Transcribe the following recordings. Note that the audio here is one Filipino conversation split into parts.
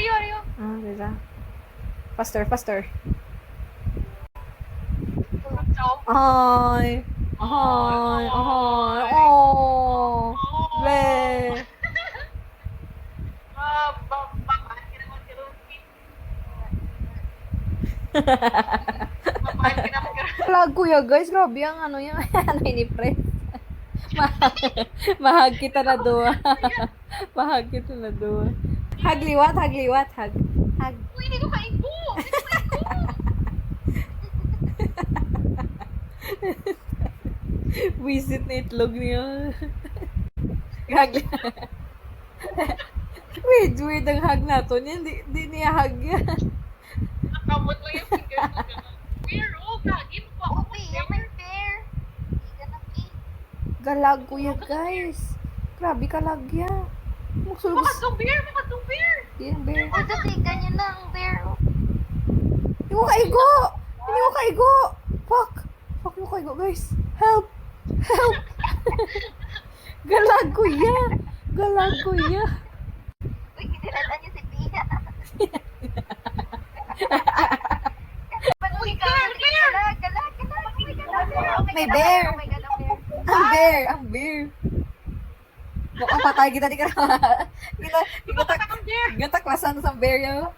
Ariyo. Ah, diba? Faster, faster. Ay. Ay. Ay. Oh. Ble. Papahan ka naman kay Ruby. Papahan ka naman kay Ruby. Lag kuya guys, grabe ang ano yan. Ano ni press. Mahag kita na doon. Mahag kita na doon. Hagliwat, hagliwat, hag. Hag. Uy, hindi ko kaibo. Visit na itlog niya. Hag. Weird ang hag nato niya. Di niya hag yan. Nakamot lang yung finger ko. Bear, kagi mo pa ako. May bear. Galag kuya guys. Grabe kalag yan. Magsulbos. Makatong bear. Yan, bear. O, dati, ganyan na ang bear. Hindi ko kaigo! Hindi ko kaigo! Fuck! Fuck, hindi ko kaigo guys. Help! Help! Galag kuya! Galag kuya! Uy, kinilala niyo si Pia. Uy, bear. May bear. Oh my God, ang bear. Ang bear! Ang bear! Mukhang patay kita di ka na. Kita klasan sa bear yun.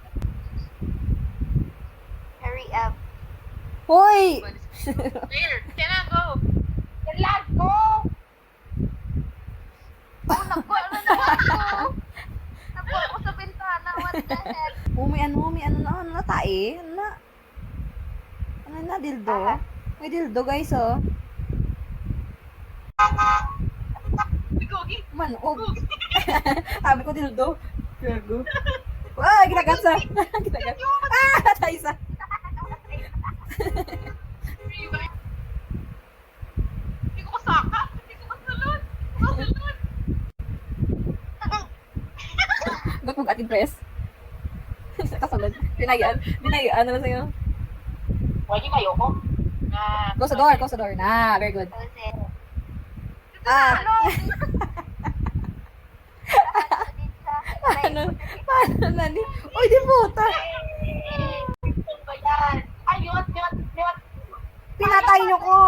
Hurry up. Hoy! Bear, kaya go. Galag ko! Oh, naku, ano naman ko? Naku ako sa bintana. What the hell? Oh, may ano na tae? Ano na, dildo? May dildo guys, oh. Gogi. Manog. Sabi ko dildo. Gago. Wah, ginagatsa. Ginagatsa. Ah, tayo isa. Hindi ko kasaka. Hindi ko kasulod. Kasulod. Ba't mong ating press? Kasunod. Binayaan naman sa'yo. Pwede kayo ko? Go sa door. Na, very good. Jose. Ah, Ano? paano na ni? Uy, di puta. Ayun. Pinatay niyo ko.